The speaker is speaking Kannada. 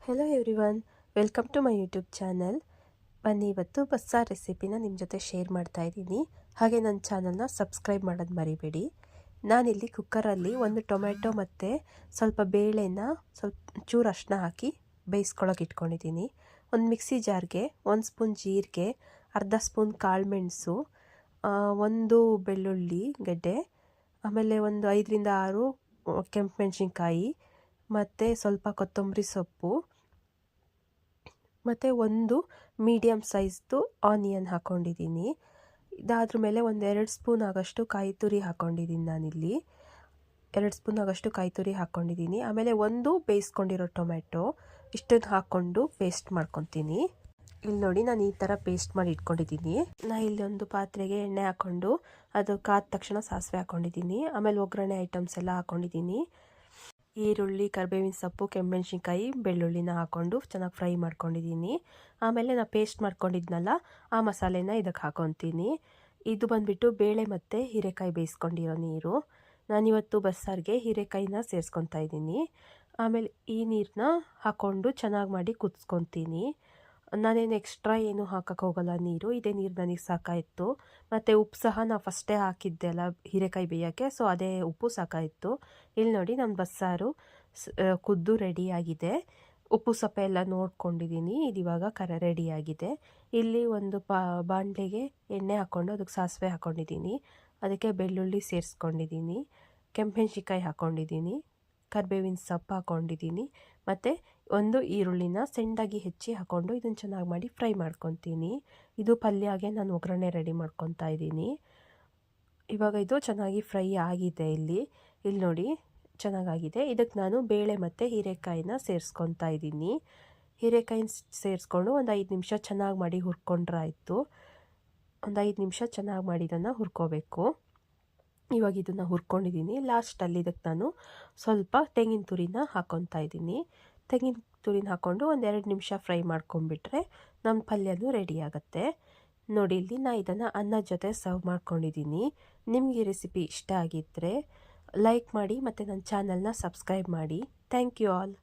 Hello everyone, welcome to my YouTube channel. ಬನ್ನಿ ಇವತ್ತು ಬಸ್ಸಾರು ರೆಸಿಪಿನ ನಿಮ್ಮ ಜೊತೆ ಶೇರ್ ಮಾಡ್ತಾ ಇದ್ದೀನಿ. ಹಾಗೆ ನನ್ನ ಚಾನಲ್ನ ಸಬ್ಸ್ಕ್ರೈಬ್ ಮಾಡೋದು ಮರಿಬೇಡಿ. ನಾನಿಲ್ಲಿ ಕುಕ್ಕರಲ್ಲಿ ಒಂದು ಟೊಮೆಟೊ ಮತ್ತು ಸ್ವಲ್ಪ ಬೇಳೆನ ಸ್ವಲ್ಪ ಚೂರು ಅರಿಶಿನ ಹಾಕಿ ಬೇಯಿಸ್ಕೊಳ್ಳೋಕೆ ಇಟ್ಕೊಂಡಿದ್ದೀನಿ. ಒಂದು ಮಿಕ್ಸಿ ಜಾರ್ಗೆ 1 ಸ್ಪೂನ್ ಜೀರಿಗೆ, ಅರ್ಧ ಸ್ಪೂನ್ ಕಾಳುಮೆಣಸು, ಒಂದು ಬೆಳ್ಳುಳ್ಳಿ ಗೆಡ್ಡೆ, ಆಮೇಲೆ ಒಂದು 5ರಿಂದ 6 ಕೆಂಪು ಮೆಣಸಿನ್ಕಾಯಿ ಮತ್ತು ಸ್ವಲ್ಪ ಕೊತ್ತಂಬರಿ ಸೊಪ್ಪು ಮತ್ತು ಒಂದು ಮೀಡಿಯಮ್ ಸೈಜ್ದು ಆನಿಯನ್ ಹಾಕ್ಕೊಂಡಿದ್ದೀನಿ. ಇದಾದ್ರ ಮೇಲೆ ಒಂದು 2 ಸ್ಪೂನ್ ಆಗೋಷ್ಟು ಕಾಯಿ ತುರಿ ಹಾಕ್ಕೊಂಡಿದ್ದೀನಿ. ನಾನಿಲ್ಲಿ 2 ಸ್ಪೂನ್ ಆಗೋಷ್ಟು ಕಾಯಿ ತುರಿ ಹಾಕ್ಕೊಂಡಿದ್ದೀನಿ. ಆಮೇಲೆ ಒಂದು ಬೇಯಿಸ್ಕೊಂಡಿರೋ ಟೊಮೆಟೊ, ಇಷ್ಟನ್ನು ಹಾಕ್ಕೊಂಡು ಪೇಸ್ಟ್ ಮಾಡ್ಕೊತೀನಿ. ಇಲ್ಲಿ ನೋಡಿ, ನಾನು ಈ ಥರ ಪೇಸ್ಟ್ ಮಾಡಿ ಇಟ್ಕೊಂಡಿದ್ದೀನಿ. ನಾನು ಇಲ್ಲಿ ಒಂದು ಪಾತ್ರೆಗೆ ಎಣ್ಣೆ ಹಾಕ್ಕೊಂಡು ಅದು ಕಾದ ತಕ್ಷಣ ಸಾಸಿವೆ ಹಾಕ್ಕೊಂಡಿದ್ದೀನಿ. ಆಮೇಲೆ ಒಗ್ಗರಣೆ ಐಟಮ್ಸ್ ಎಲ್ಲ ಹಾಕ್ಕೊಂಡಿದ್ದೀನಿ. ಈರುಳ್ಳಿ, ಕರಿಬೇವಿನ ಸೊಪ್ಪು, ಕೆಮ್ಮಮೆಣ್ಸಿನ್ಕಾಯಿ, ಬೆಳ್ಳುಳ್ಳಿನ ಹಾಕ್ಕೊಂಡು ಚೆನ್ನಾಗಿ ಫ್ರೈ ಮಾಡ್ಕೊಂಡಿದ್ದೀನಿ. ಆಮೇಲೆ ನಾನು ಪೇಸ್ಟ್ ಮಾಡ್ಕೊಂಡಿದ್ನಲ್ಲ ಆ ಮಸಾಲೆನ ಇದಕ್ಕೆ ಹಾಕ್ಕೊತೀನಿ. ಇದು ಬಂದುಬಿಟ್ಟು ಬೇಳೆ ಮತ್ತು ಹೀರೆಕಾಯಿ ಬೇಯಿಸ್ಕೊಂಡಿರೋ ನೀರು. ನಾನಿವತ್ತು ಬಸ್ಸಾರಿಗೆ ಹೀರೆಕಾಯಿನ ಸೇರಿಸ್ಕೊತಾ ಇದ್ದೀನಿ. ಆಮೇಲೆ ಈ ನೀರನ್ನ ಹಾಕ್ಕೊಂಡು ಚೆನ್ನಾಗಿ ಮಾಡಿ ಕುದಿಸ್ಕೊತೀನಿ. ನಾನೇನು ಎಕ್ಸ್ಟ್ರಾ ಏನು ಹಾಕೋಕ್ಕೆ ಹೋಗಲ್ಲ, ನೀರು ಇದೇ ನೀರು ನನಗೆ ಸಾಕಾಯಿತು. ಮತ್ತು ಉಪ್ಪು ಸಹ ನಾನು ಫಸ್ಟೇ ಹಾಕಿದ್ದೆ ಅಲ್ಲ ಹೀರೆಕಾಯಿ ಬೇಯೋಕ್ಕೆ, ಸೊ ಅದೇ ಉಪ್ಪು ಸಾಕಾಯಿತು. ಇಲ್ಲಿ ನೋಡಿ, ನಮ್ಮ ಬಸ್ಸಾರು ಕುದ್ದು ರೆಡಿಯಾಗಿದೆ. ಉಪ್ಪು ಸಪ್ಪೆ ಎಲ್ಲ ನೋಡ್ಕೊಂಡಿದ್ದೀನಿ. ಇದು ಇವಾಗ ರೆಡಿಯಾಗಿದೆ. ಇಲ್ಲಿ ಒಂದು ಬಾಣಲೆಗೆ ಎಣ್ಣೆ ಹಾಕ್ಕೊಂಡು ಅದಕ್ಕೆ ಸಾಸಿವೆ ಹಾಕ್ಕೊಂಡಿದ್ದೀನಿ. ಅದಕ್ಕೆ ಬೆಳ್ಳುಳ್ಳಿ ಸೇರಿಸ್ಕೊಂಡಿದ್ದೀನಿ, ಕೆಂಪಮೆಣ್ಸಿನ್ಕಾಯಿ ಹಾಕ್ಕೊಂಡಿದ್ದೀನಿ, ಕರಿಬೇವಿನ ಸೊಪ್ಪು ಹಾಕ್ಕೊಂಡಿದ್ದೀನಿ ಮತ್ತು ಒಂದು ಈರುಳ್ಳಿನ ಸಣ್ಣದಾಗಿ ಹೆಚ್ಚಿ ಹಾಕ್ಕೊಂಡು ಇದನ್ನು ಚೆನ್ನಾಗಿ ಮಾಡಿ ಫ್ರೈ ಮಾಡ್ಕೊತೀನಿ. ಇದು ಪಲ್ಯಗೆ ನಾನು ಒಗ್ಗರಣೆ ರೆಡಿ ಮಾಡ್ಕೊತಾ ಇದ್ದೀನಿ. ಇವಾಗ ಇದು ಚೆನ್ನಾಗಿ ಫ್ರೈ ಆಗಿದೆ. ಇಲ್ಲಿ ನೋಡಿ ಚೆನ್ನಾಗಾಗಿದೆ. ಇದಕ್ಕೆ ನಾನು ಬೇಳೆ ಮತ್ತು ಹೀರೆಕಾಯಿನ ಸೇರಿಸ್ಕೊತಾ ಇದ್ದೀನಿ. ಹೀರೆಕಾಯಿನ ಸೇರಿಸ್ಕೊಂಡು ಒಂದು 5 ನಿಮಿಷ ಚೆನ್ನಾಗಿ ಮಾಡಿ ಹುರ್ಕೊಂಡ್ರಾಯ್ತು. ಒಂದು 5 ನಿಮಿಷ ಚೆನ್ನಾಗಿ ಮಾಡಿ ಇದನ್ನು ಹುರ್ಕೋಬೇಕು. ಇವಾಗ ಇದನ್ನು ಹುರ್ಕೊಂಡಿದ್ದೀನಿ. ಲಾಸ್ಟಲ್ಲಿ ಇದಕ್ಕೆ ನಾನು ಸ್ವಲ್ಪ ತೆಂಗಿನ ತುರಿನ ಹಾಕ್ಕೊತಾ ಇದ್ದೀನಿ. ತೆಂಗಿನ ತುರಿನ ಹಾಕ್ಕೊಂಡು ಒಂದು 2 ನಿಮಿಷ ಫ್ರೈ ಮಾಡ್ಕೊಂಡ್ಬಿಟ್ರೆ ನಮ್ಮ ಪಲ್ಯನೂ ರೆಡಿ ಆಗುತ್ತೆ. ನೋಡಿ, ಇಲ್ಲಿ ನಾನು ಇದನ್ನು ಅನ್ನದ ಜೊತೆ ಸರ್ವ್ ಮಾಡ್ಕೊಂಡಿದ್ದೀನಿ. ನಿಮಗೆ ಈ ರೆಸಿಪಿ ಇಷ್ಟ ಆಗಿದ್ದರೆ ಲೈಕ್ ಮಾಡಿ ಮತ್ತು ನನ್ನ ಚಾನಲ್ನ ಸಬ್ಸ್ಕ್ರೈಬ್ ಮಾಡಿ. Thank you all.